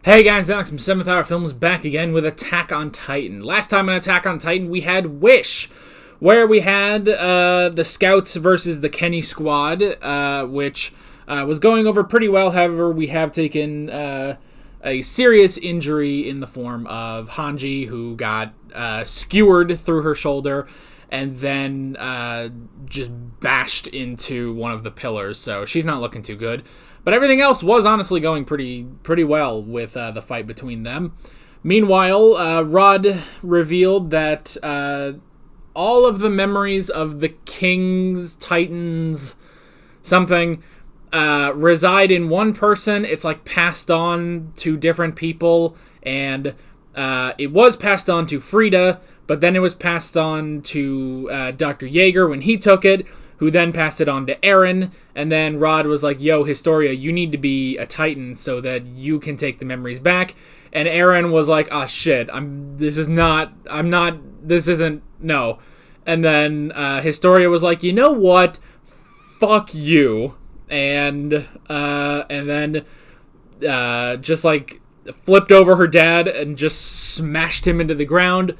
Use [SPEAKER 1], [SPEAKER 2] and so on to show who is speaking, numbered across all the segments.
[SPEAKER 1] Hey guys, Alex from 7th Hour Films back again with Attack on Titan. Last time on Attack on Titan we had Wish, where we had the Scouts versus the Kenny Squad, which was going over pretty well. However, we have taken a serious injury in the form of Hanji, who got skewered through her shoulder and then just bashed into one of the pillars, so she's not looking too good. But everything else was honestly going pretty well with the fight between them. Meanwhile, Rod revealed that all of the memories of the Kings, Titans, something, reside in one person. It's like passed on to different people, and it was passed on to Frida, but then it was passed on to Dr. Yeager when he took it, who then passed it on to Eren, and then Rod was like, yo, Historia, you need to be a Titan so that you can take the memories back. And Eren was like, shit, this isn't, no. And then Historia was like, you know what, fuck you. And then just like flipped over her dad and just smashed him into the ground.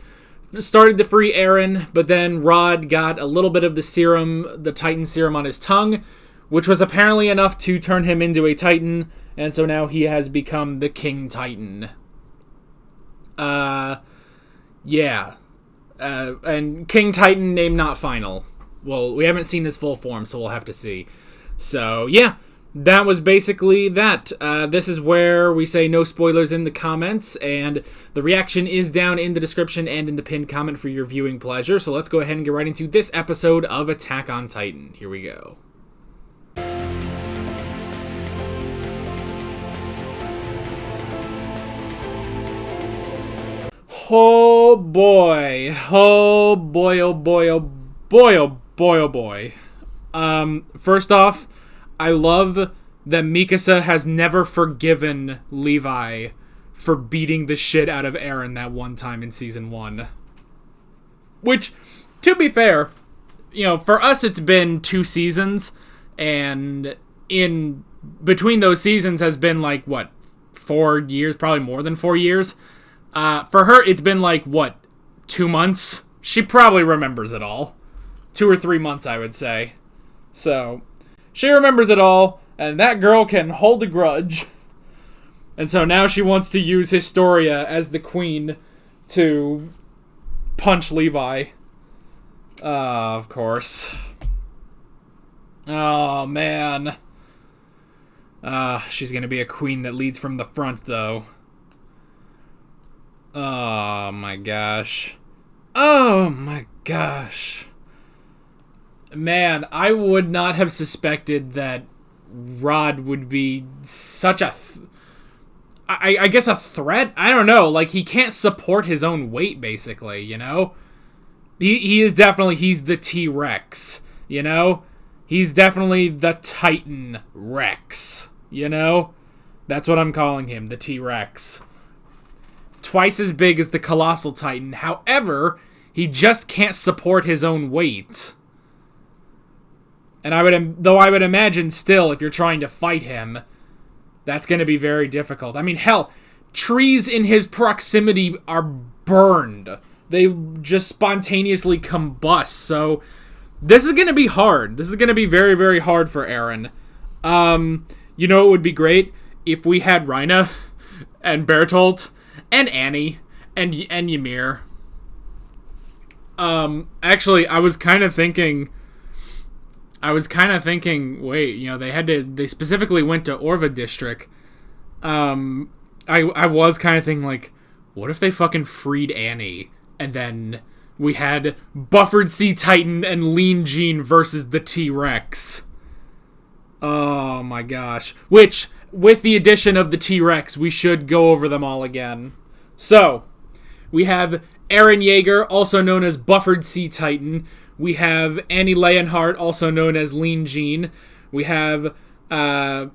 [SPEAKER 1] Started to free Eren, but then Rod got a little bit of the serum, the Titan serum on his tongue, which was apparently enough to turn him into a Titan, and so now he has become the King Titan. And King Titan name not final. Well, we haven't seen his full form, so we'll have to see. So, yeah. That was basically that. This is where we say no spoilers in the comments, and the reaction is down in the description and in the pinned comment for your viewing pleasure. So let's go ahead and get right into this episode of Attack on Titan. Here we go. Oh boy. Oh boy, oh boy, oh boy, oh boy, oh boy. First off, I love that Mikasa has never forgiven Levi for beating the shit out of Eren that one time in Season 1. Which, to be fair, for us it's been 2 seasons, and in between those seasons has been 4 years, probably more than 4 years. For her, it's been 2 months? She probably remembers it all. 2 or 3 months, I would say. So she remembers it all, and that girl can hold a grudge. And so now she wants to use Historia as the queen to punch Levi. Of course. Oh, man. She's gonna be a queen that leads from the front, though. Oh, my gosh. Oh, my gosh. Man, I would not have suspected that Rod would be such a I guess a threat? I don't know. He can't support his own weight, basically, He is definitely, he's the T-Rex, He's definitely the Titan Rex, That's what I'm calling him, the T-Rex. Twice as big as the Colossal Titan. However, he just can't support his own weight. And I would imagine still, if you're trying to fight him, that's going to be very difficult. I mean, hell, trees in his proximity are burned. They just spontaneously combust. So this is going to be hard. This is going to be very, very hard for Eren. It would be great if we had Reina and Bertolt and Annie and Ymir. Actually, I was kind of thinking, wait, they specifically went to Orvud district. I was kind of thinking, what if they fucking freed Annie, and then we had Buffered Sea Titan and Lean Jean versus the T-Rex? Oh my gosh. Which, with the addition of the T-Rex, we should go over them all again. So, we have Eren Yeager, also known as Buffered Sea Titan. We have Annie Leonhardt, also known as Lean Jean. We have, what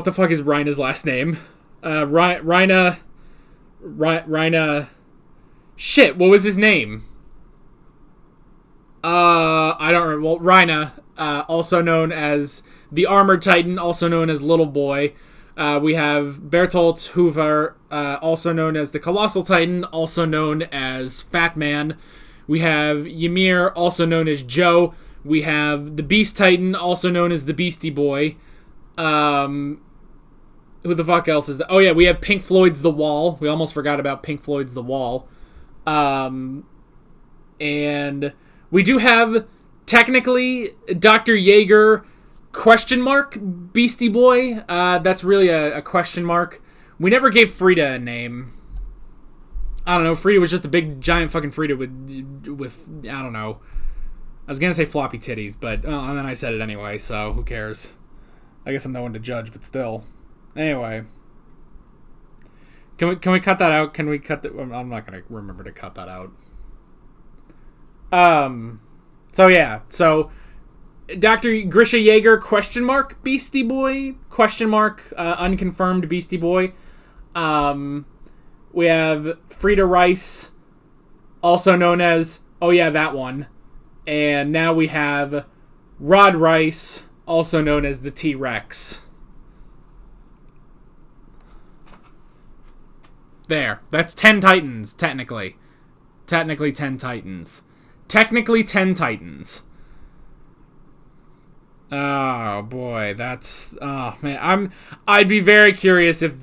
[SPEAKER 1] the fuck is Reina's last name? Reina, shit, what was his name? I don't remember. Well, Reina, also known as the Armored Titan, also known as Little Boy. We have Bertolt Hoover, also known as the Colossal Titan, also known as Fat Man. We have Ymir, also known as Joe. We have the Beast Titan, also known as the Beastie Boy. Who the fuck else is that? Oh yeah, we have Pink Floyd's The Wall. We almost forgot about Pink Floyd's The Wall. And we do have, technically, Dr. Jaeger, question mark, Beastie Boy. That's really a question mark. We never gave Frida a name. I don't know, Frida was just a big, giant fucking Frida with I don't know. I was gonna say floppy titties, but and then I said it anyway, so who cares? I guess I'm no one to judge, but still. Anyway. Can we cut that out? Can we cut that? I'm not gonna remember to cut that out. So yeah, so Dr. Grisha Jaeger, question mark, Beastie Boy, question mark, unconfirmed Beastie Boy. We have Frida Rice, also known as, oh yeah, that one. And now we have Rod Rice, also known as the T-Rex. There. That's 10 Titans, technically. Technically 10 Titans. Technically 10 Titans. Oh boy, that's, oh man, I'd be very curious if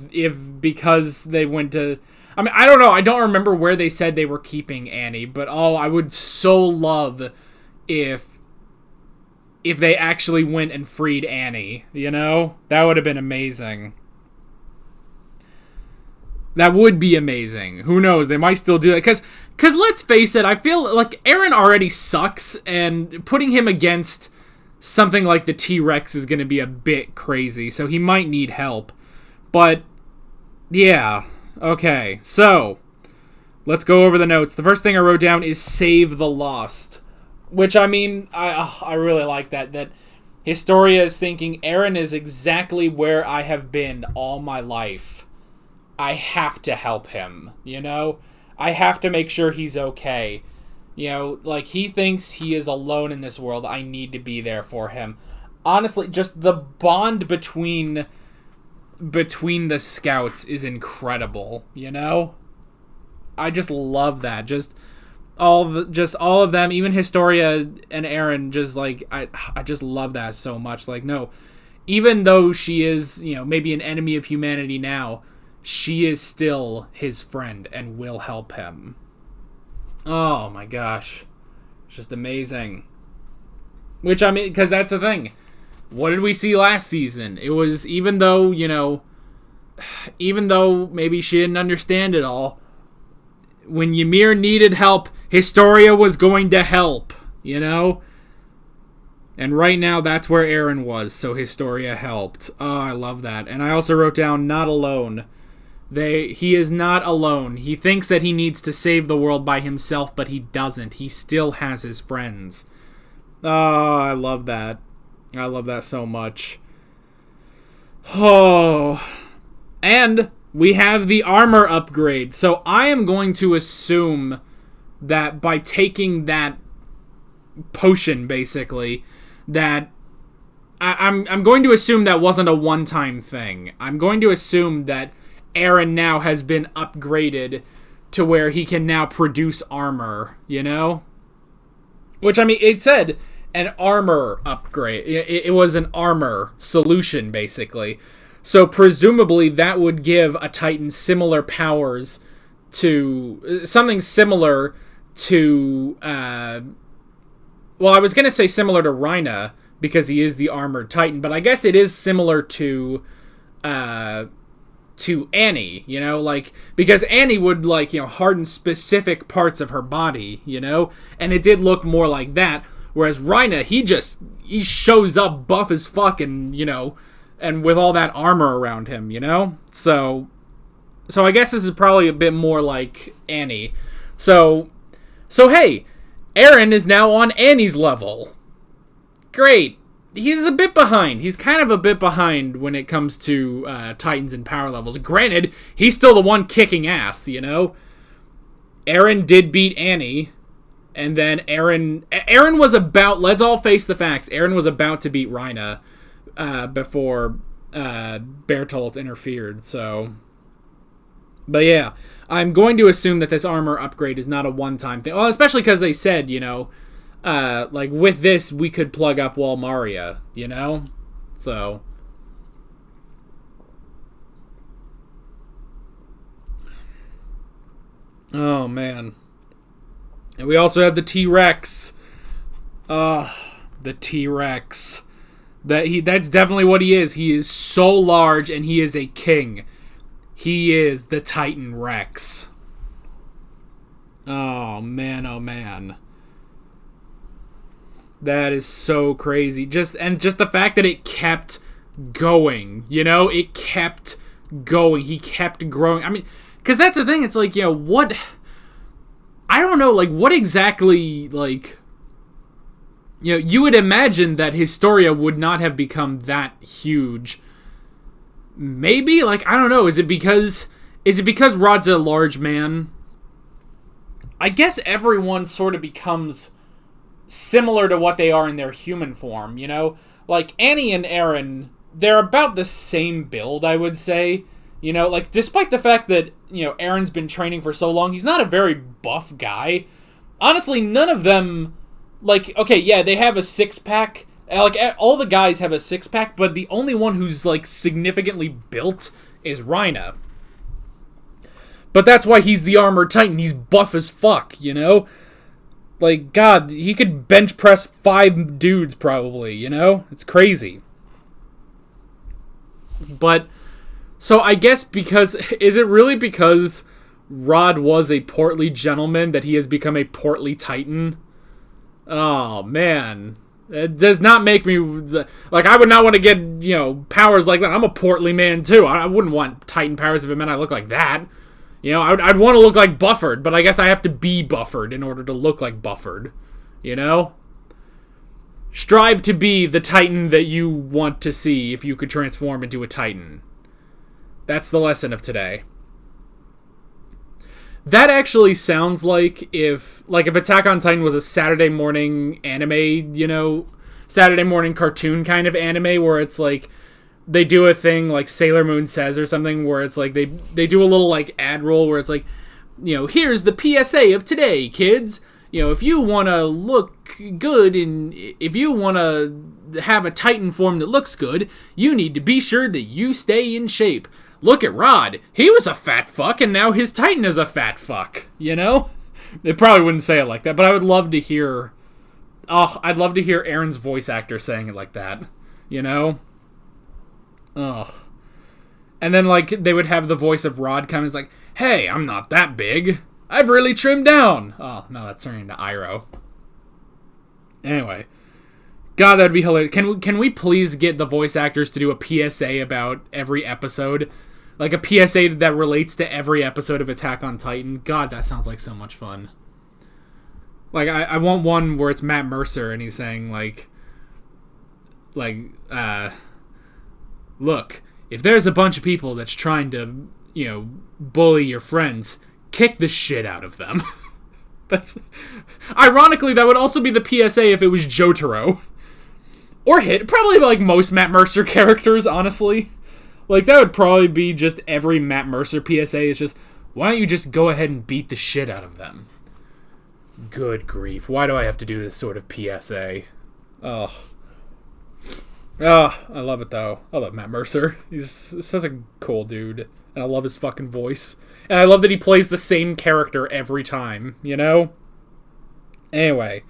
[SPEAKER 1] because they went to, I mean, I don't know, I don't remember where they said they were keeping Annie, but I would so love if they actually went and freed Annie, you know? That would have been amazing. That would be amazing. Who knows? They might still do that. Because let's face it, I feel like Eren already sucks, and putting him against something like the T-Rex is going to be a bit crazy, so he might need help. But, yeah. Okay, so, let's go over the notes. The first thing I wrote down is Save the Lost. Which, I mean, I really like that Historia is thinking, Eren is exactly where I have been all my life. I have to help him, you know? I have to make sure he's okay. You know, like, he thinks he is alone in this world. I need to be there for him. Honestly, just the bond between the scouts is incredible, you know? I just love that. Just all of them, even Historia and Eren, just like, I just love that so much. Like, no, even though she is, you know, maybe an enemy of humanity now, she is still his friend and will help him. Oh my gosh. It's just amazing. Which, I mean, because that's the thing. What did we see last season? It was, even though, you know, even though maybe she didn't understand it all, when Ymir needed help, Historia was going to help, you know? And right now, that's where Eren was, so Historia helped. Oh, I love that. And I also wrote down, not alone. He is not alone. He thinks that he needs to save the world by himself, but he doesn't. He still has his friends. Oh, I love that. I love that so much. Oh. And we have the armor upgrade. So I am going to assume that by taking that potion, basically, that I'm going to assume that wasn't a one-time thing. I'm going to assume that Eren now has been upgraded to where he can now produce armor, you know? Which, I mean, it said an armor upgrade. It was an armor solution, basically. So presumably that would give a Titan similar powers to... something similar to... well, I was going to say similar to Rhina, because he is the armored Titan, but I guess it is similar to Annie, you know, like, because Annie would, like, you know, harden specific parts of her body, you know, and it did look more like that, whereas Rhina, he shows up buff as fuck and, you know, and with all that armor around him, you know, so I guess this is probably a bit more like Annie, so hey, Eren is now on Annie's level. Great. He's a bit behind. He's kind of a bit behind when it comes to Titans and power levels. Granted, he's still the one kicking ass, you know? Eren did beat Annie, and then Eren was about, let's all face the facts, Eren was about to beat Rhina before Bertolt interfered, so... But yeah, I'm going to assume that this armor upgrade is not a one-time thing. Well, especially because they said, like, with this, we could plug up Walmaria, So... Oh, man. And we also have the T-Rex. The T-Rex. That's definitely what he is. He is so large, and he is a king. He is the Titan Rex. Oh, man, oh, man. That is so crazy. Just the fact that it kept going, It kept going. He kept growing. I mean... Because that's the thing, it's like, what... I don't know, like, what exactly, like... you would imagine that Historia would not have become that huge. Maybe? Like, I don't know, is it because Rod's a large man? I guess everyone sort of becomes similar to what they are in their human form, Like, Annie and Aaron, they're about the same build, I would say. Like, despite the fact that, Aaron's been training for so long, he's not a very buff guy. Honestly, none of them, like, okay, yeah, they have a six-pack. Like, all the guys have a six-pack, but the only one who's, like, significantly built is Rhina. But that's why he's the Armored Titan. He's buff as fuck, Like, God, he could bench press 5 dudes, probably, It's crazy. But... So I guess is it really because Rod was a portly gentleman that he has become a portly titan? Oh, man. It does not make me, like, I would not want to get, powers like that. I'm a portly man, too. I wouldn't want titan powers if it meant I look like that. I'd want to look like Bufford, but I guess I have to be Bufford in order to look like Bufford. Strive to be the titan that you want to see if you could transform into a titan. That's the lesson of today. That actually sounds like if Attack on Titan was a Saturday morning anime, Saturday morning cartoon kind of anime where it's like they do a thing like Sailor Moon Says or something where it's like they do a little like ad roll where it's like, here's the PSA of today, kids. If you want to look good and if you want to have a Titan form that looks good, you need to be sure that you stay in shape. Look at Rod. He was a fat fuck, and now his Titan is a fat fuck. They probably wouldn't say it like that, but I would love to hear... Oh, I'd love to hear Aaron's voice actor saying it like that. Ugh. And then, like, they would have the voice of Rod come. It's like, hey, I'm not that big. I've really trimmed down. Oh, no, that's turning into Iroh. Anyway. God, that'd be hilarious. Can we please get the voice actors to do a PSA about every episode? Like a PSA that relates to every episode of Attack on Titan. God, that sounds like so much fun. Like, I want one where it's Matt Mercer and he's saying, look, if there's a bunch of people that's trying to, bully your friends, kick the shit out of them. Ironically, that would also be the PSA if it was Jotaro. Or probably like most Matt Mercer characters, honestly. Like, that would probably be just every Matt Mercer PSA. It's just, why don't you just go ahead and beat the shit out of them? Good grief. Why do I have to do this sort of PSA? Oh, I love it, though. I love Matt Mercer. He's such a cool dude. And I love his fucking voice. And I love that he plays the same character every time, Anyway.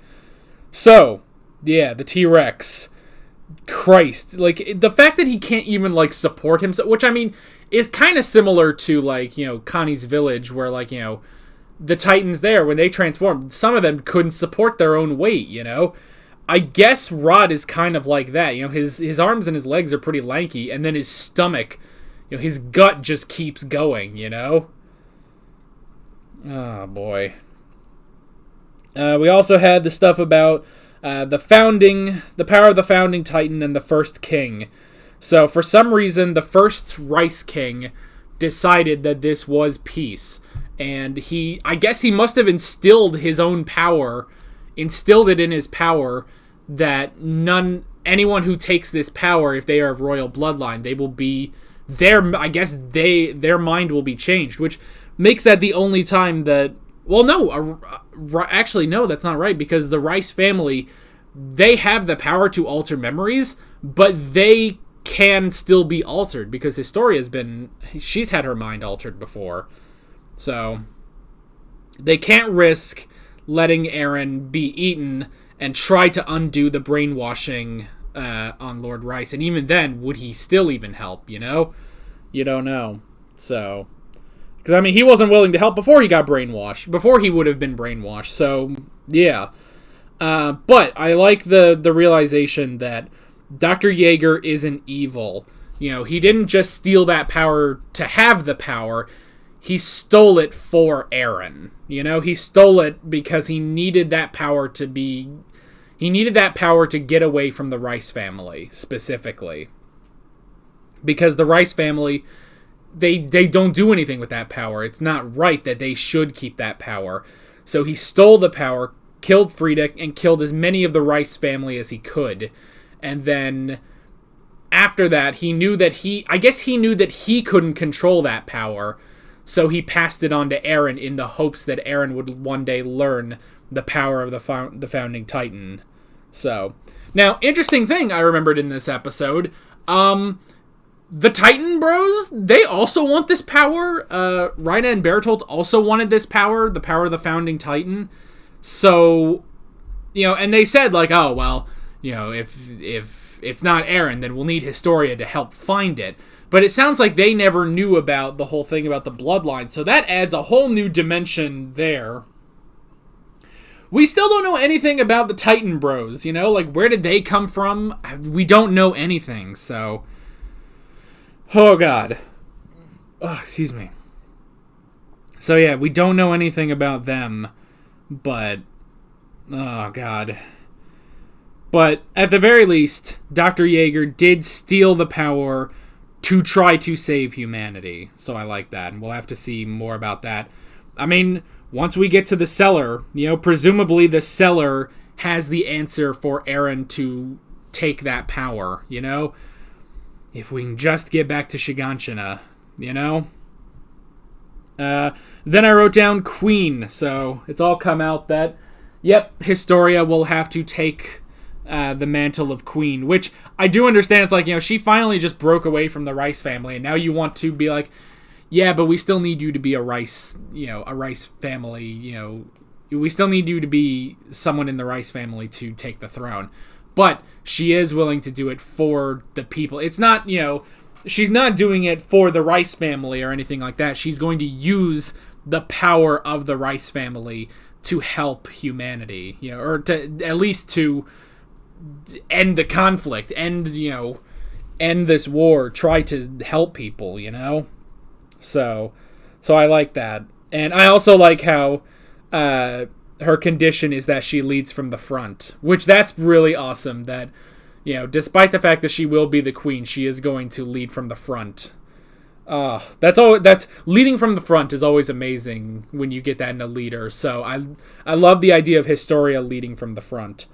[SPEAKER 1] So, yeah, the T-Rex... Christ, like, the fact that he can't even, like, support himself, which, I mean, is kind of similar to, like, Connie's Village, where, like, the Titans there, when they transformed, some of them couldn't support their own weight, I guess Rod is kind of like that, his arms and his legs are pretty lanky, and then his stomach, his gut just keeps going, Oh, boy. We also had the stuff about... the power of the founding Titan and the first king. So, for some reason, the first Rice King decided that this was peace. And I guess he must have instilled it in his power, that none anyone who takes this power, if they are of royal bloodline, they will be their mind will be changed, which makes that the only time that, well, no, actually, no, that's not right, because the Rice family, they have the power to alter memories, but they can still be altered, because she's had her mind altered before. So they can't risk letting Eren be eaten and try to undo the brainwashing on Lord Rice. And even then, would he still even help, You don't know. So, because, I mean, he wasn't willing to help before he got brainwashed, before he would have been brainwashed. So, yeah. But I like the realization that Dr. Jaeger isn't evil. He didn't just steal that power to have the power. He stole it for Eren. He stole it because he needed that power to get away from the Rice family, specifically. Because the Rice family, they don't do anything with that power. It's not right that they should keep that power. So he stole the power, killed Frieda, and killed as many of the Rice family as he could. And then after that, he knew that he couldn't control that power. So he passed it on to Eren in the hopes that Eren would one day learn the power of the founding Titan. So, now, interesting thing I remembered in this episode, the Titan Bros, they also want this power. Reina and Bertolt also wanted this power, the power of the founding Titan. So, and they said, like, oh, well, if it's not Eren, then we'll need Historia to help find it. But it sounds like they never knew about the whole thing about the bloodline, so that adds a whole new dimension there. We still don't know anything about the Titan Bros, like, where did they come from? We don't know anything, so... Oh, God. Oh, excuse me. So, yeah, we don't know anything about them, but... Oh, God. But, at the very least, Dr. Jaeger did steal the power to try to save humanity. So I like that, and we'll have to see more about that. I mean, once we get to the cellar, presumably the cellar has the answer for Eren to take that power, If we can just get back to Shiganshina, Then I wrote down Queen, so it's all come out that, yep, Historia will have to take the mantle of Queen, which I do understand. It's like, she finally just broke away from the Rice family, and now you want to be like, yeah, but we still need you to be a Rice family, we still need you to be someone in the Rice family to take the throne. But she is willing to do it for the people. It's not, she's not doing it for the Rice family or anything like that. She's going to use the power of the Rice family to help humanity, or to at least to end the conflict, end this war, try to help people, So I like that. And I also like how her condition is that she leads from the front, which that's really awesome that, despite the fact that she will be the queen, she is going to lead from the front. That's leading from the front is always amazing when you get that in a leader. So I love the idea of Historia leading from the front.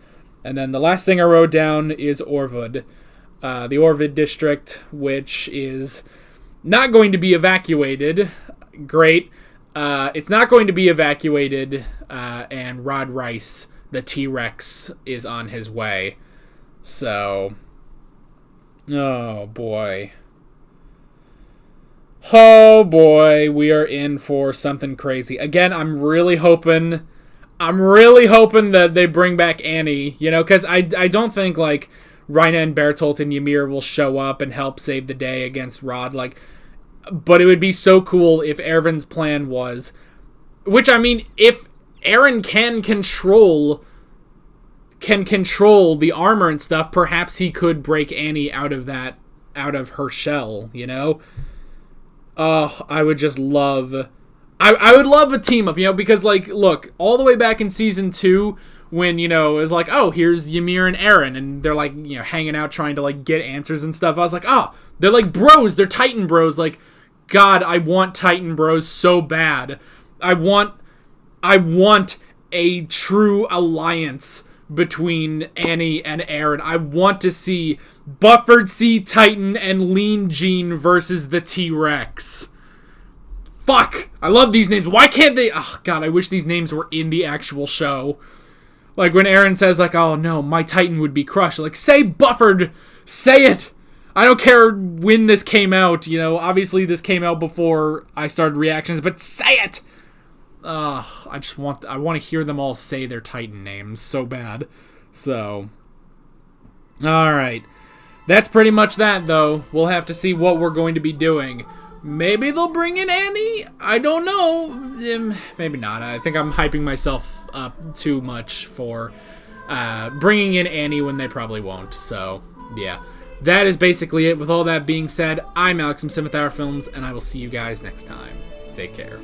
[SPEAKER 1] And then the last thing I wrote down is Orvud. The Orvud district, which is not going to be evacuated. Great. It's not going to be evacuated, and Rod Rice, the T-Rex, is on his way. So, oh boy. Oh boy, we are in for something crazy. Again, I'm really hoping that they bring back Annie, because I don't think, like, Reina and Bertolt and Ymir will show up and help save the day against Rod, but it would be so cool if Erwin's plan was, which, I mean, if Eren can control the armor and stuff, perhaps he could break Annie out of her shell, Oh, I would just love... I would love a team up, because, like, look, all the way back in Season 2, when, it was like, oh, here's Ymir and Eren, and they're, like, hanging out trying to, like, get answers and stuff. I was like, oh, they're, like, bros. They're Titan bros. Like, God, I want Titan bros so bad. I want a true alliance between Annie and Aaron. I want to see Buffered Sea Titan and Lean Jean versus the T-Rex. Fuck! I love these names. Why can't they... Oh, God, I wish these names were in the actual show. Like, when Aaron says, like, oh, no, my Titan would be crushed. Like, say Buffered! Say it! I don't care when this came out, you know. Obviously, this came out before I started reactions, but say it! I want to hear them all say their Titan names so bad. So, alright. That's pretty much that, though. We'll have to see what we're going to be doing. Maybe they'll bring in Annie? I don't know. Maybe not. I think I'm hyping myself up too much for bringing in Annie when they probably won't. So, yeah. That is basically it. With all that being said, I'm Alex from Cinema Films, and I will see you guys next time. Take care.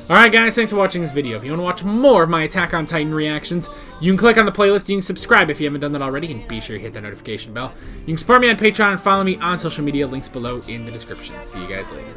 [SPEAKER 1] Alright guys, thanks for watching this video. If you want to watch more of my Attack on Titan reactions, you can click on the playlist, you can subscribe if you haven't done that already, and be sure you hit that notification bell. You can support me on Patreon and follow me on social media, links below in the description. See you guys later.